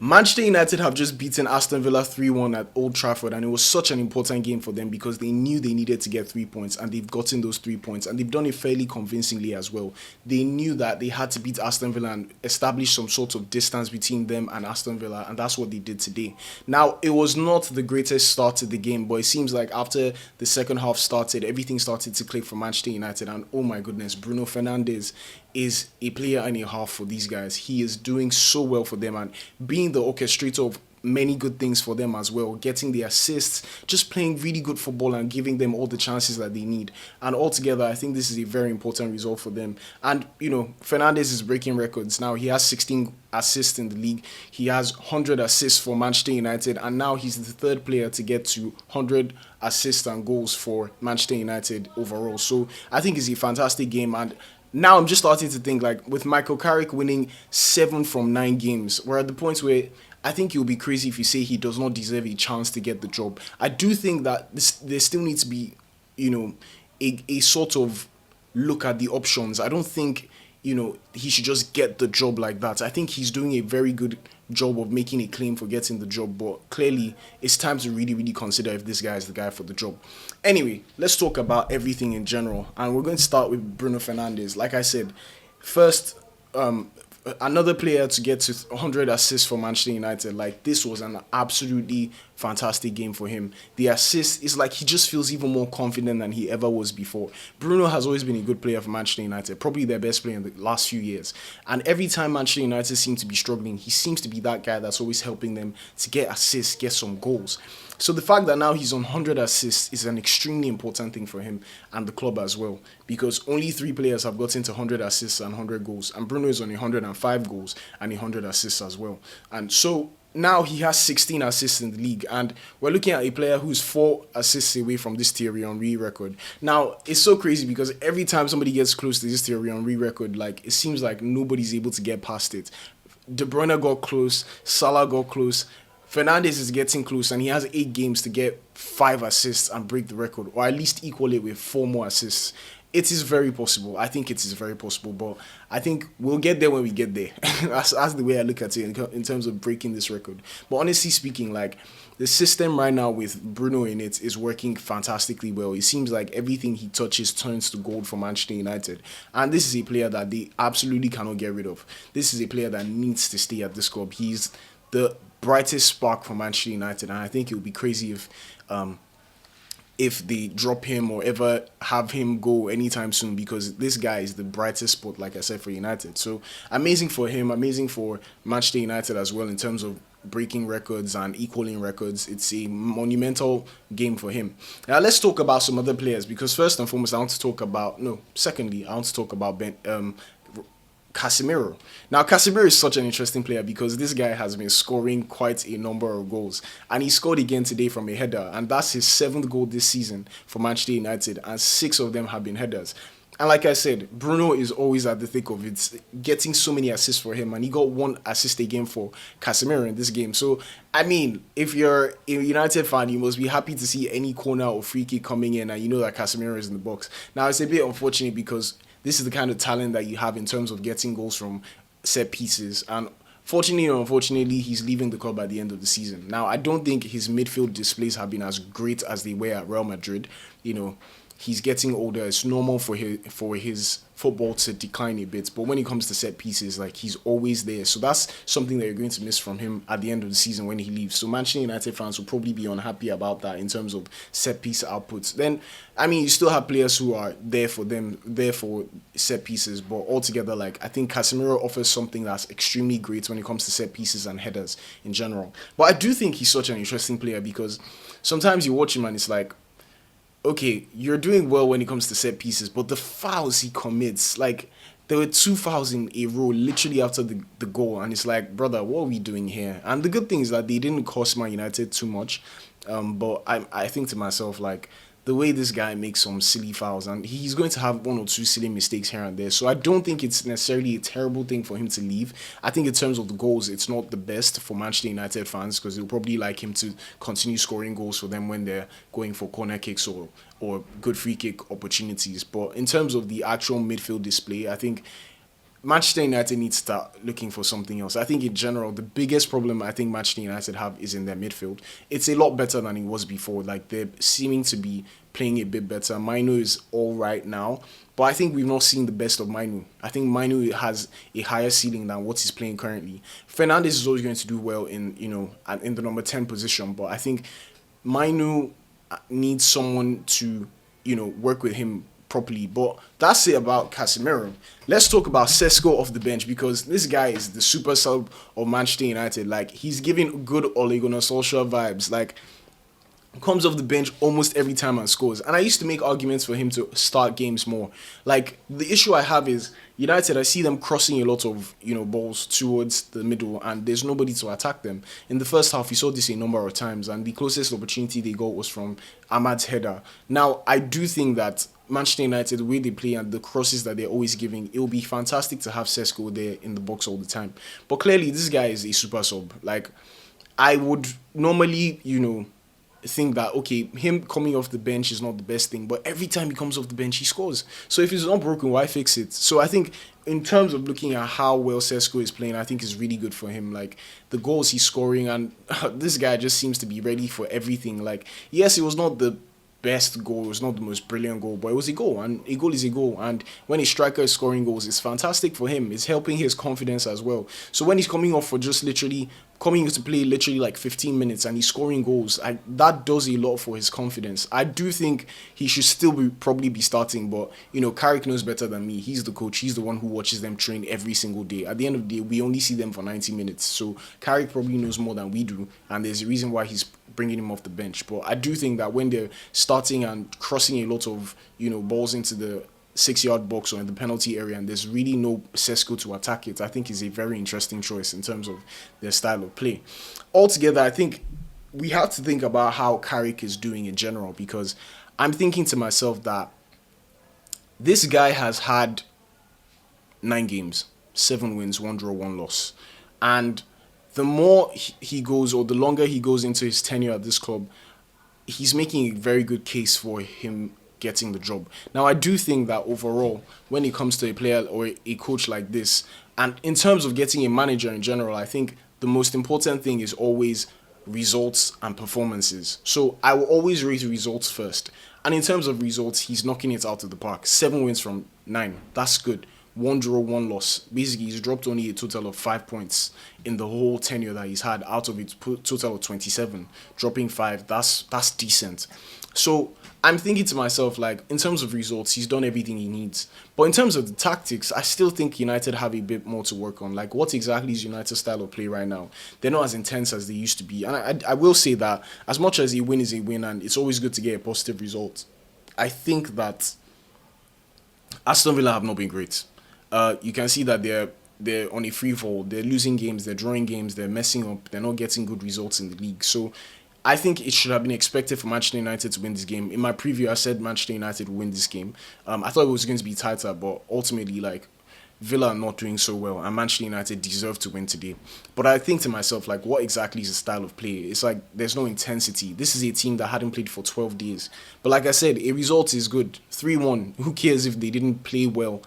Manchester United have just beaten Aston Villa 3-1 at Old Trafford, and it was such an important game for them because they knew they needed to get 3 points, and they've gotten those 3 points, and they've done it fairly convincingly as well. They knew that they had to beat Aston Villa and establish some sort of distance between them and Aston Villa, and that's what they did today. Now, it was not the greatest start to the game, but it seems like after the second half started, everything started to click for Manchester United, and oh my goodness, Bruno Fernandes is a player and a half for these guys. He is doing so well for them and being the orchestrator of many good things for them as well, getting the assists, just playing really good football and giving them all the chances that they need. And altogether, I think this is a very important result for them. And, Fernandes is breaking records. Now, he has 16 assists in the league. He has 100 assists for Manchester United, and now he's the third player to get to 100 assists and goals for Manchester United overall. So I think it's a fantastic game, and now I'm just starting to think, like, with Michael Carrick winning 7 from 9 games, we're at the point where I think it would be crazy if you say he does not deserve a chance to get the job. I do think that there still needs to be, a sort of look at the options. I don't think, he should just get the job like that. I think he's doing a very good job of making a claim for getting the job, but clearly it's time to really, really consider if this guy is the guy for the job. Anyway, let's talk about everything in general, and we're going to start with Bruno Fernandes. Like I said, first, another player to get to 100 assists for Manchester United. Like, this was an absolutely fantastic game for him. The assist is like he just feels even more confident than he ever was before. Bruno has always been a good player for Manchester United, probably their best player in the last few years. And every time Manchester United seem to be struggling, he seems to be that guy that's always helping them to get assists, get some goals. So the fact that now he's on 100 assists is an extremely important thing for him and the club as well, because only 3 players have gotten to 100 assists and 100 goals, and Bruno is on 105 goals and 100 assists as well. And so now he has 16 assists in the league, and we're looking at a player who's 4 assists away from this Thierry Henry record. Now, it's so crazy because every time somebody gets close to this Thierry Henry record, like, it seems like nobody's able to get past it. De Bruyne got close, Salah got close, Fernandes is getting close, and he has 8 games to get 5 assists and break the record, or at least equal it with 4 more assists. It is very possible. I think it is very possible, but I think we'll get there when we get there. That's the way I look at it in terms of breaking this record. But honestly speaking, like, the system right now with Bruno in it is working fantastically well. It seems like everything he touches turns to gold for Manchester United. And this is a player that they absolutely cannot get rid of. This is a player that needs to stay at this club. He's the brightest spark for Manchester United, and I think it would be crazy if they drop him or ever have him go anytime soon, because this guy is the brightest spot, like I said, for United. So amazing for him, amazing for Manchester United as well in terms of breaking records and equaling records. It's a monumental game for him. Now let's talk about some other players, because first and foremost, secondly, I want to talk about Casemiro. Now, Casemiro is such an interesting player because this guy has been scoring quite a number of goals, and he scored again today from a header, and that's his 7th goal this season for Manchester United, and 6 of them have been headers. And like I said, Bruno is always at the thick of it, getting so many assists for him, and he got 1 assist again for Casemiro in this game. So, I mean, if you're a United fan, you must be happy to see any corner or free kick coming in, and you know that Casemiro is in the box. Now, it's a bit unfortunate because this is the kind of talent that you have in terms of getting goals from set pieces. And fortunately or unfortunately, he's leaving the club at the end of the season. Now, I don't think his midfield displays have been as great as they were at Real Madrid. He's getting older. It's normal for his football to decline a bit. But when it comes to set pieces, like, he's always there. So that's something that you're going to miss from him at the end of the season when he leaves. So Manchester United fans will probably be unhappy about that in terms of set piece outputs. Then, I mean, you still have players who are there for set pieces. But altogether, like, I think Casemiro offers something that's extremely great when it comes to set pieces and headers in general. But I do think he's such an interesting player because sometimes you watch him and it's like, okay, you're doing well when it comes to set pieces, but the fouls he commits, like, there were 2 fouls in a row literally after the goal, and it's like, brother, what are we doing here? And the good thing is that they didn't cost Man United too much, but I think to myself, like, the way this guy makes some silly fouls, and he's going to have 1 or 2 silly mistakes here and there. So I don't think it's necessarily a terrible thing for him to leave. I think in terms of the goals, it's not the best for Manchester United fans because they'll probably like him to continue scoring goals for them when they're going for corner kicks or good free kick opportunities. But in terms of the actual midfield display, I think Manchester United need to start looking for something else. I think in general, the biggest problem I think Manchester United have is in their midfield. It's a lot better than it was before. Like they're seeming to be playing a bit better. Mino is all right now, but I think we've not seen the best of Mino. I think Mino has a higher ceiling than what he's playing currently. Fernandes is always going to do well in in the number 10 position, but I think Mino needs someone to work with him properly. But that's it about Casemiro. Let's talk about Šeško off the bench, because this guy is the super sub of Manchester United. Like, he's giving good Ole Gunnar Solskjaer vibes. Like, comes off the bench almost every time and scores. And I used to make arguments for him to start games more. Like, the issue I have is United, I see them crossing a lot of, balls towards the middle, and there's nobody to attack them. In the first half, we saw this a number of times, and the closest opportunity they got was from Ahmad's header. Now, I do think that Manchester United, the way they play and the crosses that they're always giving, it will be fantastic to have Šeško there in the box all the time. But clearly, this guy is a super sub. Like, I would normally, think that, okay, him coming off the bench is not the best thing, but every time he comes off the bench, he scores. So if it's not broken, why fix it? So I think in terms of looking at how well Šeško is playing, I think it's really good for him. Like, the goals he's scoring, and this guy just seems to be ready for everything. Like, yes, it was not the best goal, it was not the most brilliant goal, but it was a goal, and a goal is a goal. And when a striker is scoring goals, it's fantastic for him. It's helping his confidence as well. So when he's coming off for just literally coming to play literally like 15 minutes and he's scoring goals, that does a lot for his confidence. I do think he should still probably be starting, but Carrick knows better than me. He's the coach. He's the one who watches them train every single day. At the end of the day, we only see them for 90 minutes. So Carrick probably knows more than we do, and there's a reason why he's bringing him off the bench. But I do think that when they're starting and crossing a lot of balls into the 6-yard box or in the penalty area, and there's really no Šeško to attack it, I think is a very interesting choice in terms of their style of play. Altogether, I think we have to think about how Carrick is doing in general, because I'm thinking to myself that this guy has had 9 games, 7 wins, 1 draw, 1 loss. And the more he goes, or the longer he goes into his tenure at this club, he's making a very good case for him getting the job. Now, I do think that overall, when it comes to a player or a coach like this, and in terms of getting a manager in general, I think the most important thing is always results and performances. So I will always rate results first. And in terms of results, he's knocking it out of the park. 7 wins from 9. That's good. 1 draw, 1 loss. Basically, he's dropped only a total of 5 points in the whole tenure that he's had out of a total of 27. Dropping 5, that's decent. So I'm thinking to myself, like, in terms of results, he's done everything he needs. But in terms of the tactics, I still think United have a bit more to work on. Like, what exactly is United's style of play right now? They're not as intense as they used to be. And I will say that as much as a win is a win, and it's always good to get a positive result, I think that Aston Villa have not been great. You can see that they're on a free fall. They're losing games, they're drawing games, they're messing up, they're not getting good results in the league. So I think it should have been expected for Manchester United to win this game. In my preview, I said Manchester United would win this game. I thought it was going to be tighter, but ultimately, like, Villa are not doing so well, and Manchester United deserve to win today. But I think to myself, like, what exactly is the style of play? It's like there's no intensity. This is a team that hadn't played for 12 days. But like I said, a result is good. 3-1. Who cares if they didn't play well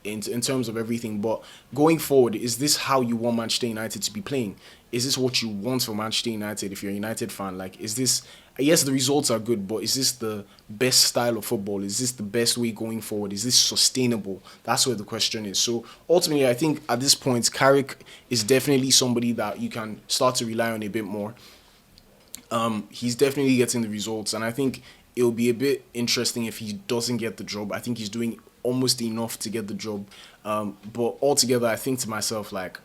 in terms of everything? But going forward, is this how you want Manchester United to be playing? Is this what you want for Manchester United if you're a United fan? Like, is this... Yes, the results are good, but is this the best style of football? Is this the best way going forward? Is this sustainable? That's where the question is. So ultimately, I think at this point, Carrick is definitely somebody that you can start to rely on a bit more. He's definitely getting the results, and I think it'll be a bit interesting if he doesn't get the job. I think he's doing almost enough to get the job. But altogether, I think to myself, like,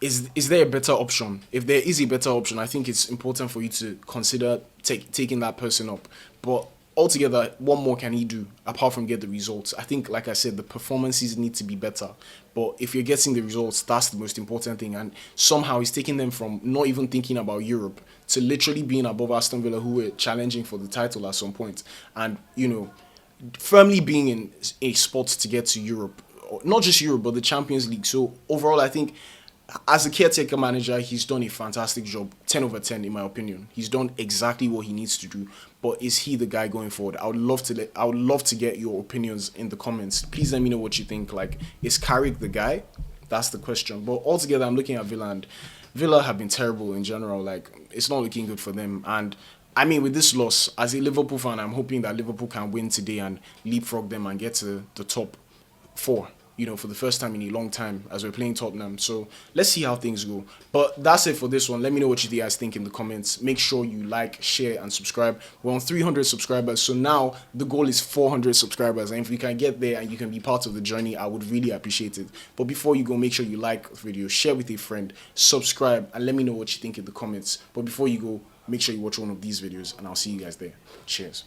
is there a better option? If there is a better option, I think it's important for you to consider taking that person up. But altogether, what more can he do apart from get the results? I think, like I said, the performances need to be better. But if you're getting the results, that's the most important thing. And somehow he's taking them from not even thinking about Europe to literally being above Aston Villa, who were challenging for the title at some point. And, firmly being in a spot to get to Europe. Not just Europe, but the Champions League. So overall, I think as a caretaker manager, he's done a fantastic job. 10 over 10 in my opinion. He's done exactly what he needs to do. But is he the guy going forward? I would love to get your opinions in the comments. Please let me know what you think. Like, is Carrick the guy? That's the question. But altogether, I'm looking at Villa, and Villa have been terrible in general. Like, it's not looking good for them. And I mean, with this loss, as a Liverpool fan, I'm hoping that Liverpool can win today and leapfrog them and get to the top 4, for the first time in a long time as we're playing Tottenham. So let's see how things go. But that's it for this one. Let me know what you guys think in the comments. Make sure you like, share, and subscribe. We're on 300 subscribers, so now the goal is 400 subscribers. And if we can get there and you can be part of the journey, I would really appreciate it. But before you go, make sure you like the video, share with a friend, subscribe, and let me know what you think in the comments. But before you go, make sure you watch one of these videos, and I'll see you guys there. Cheers.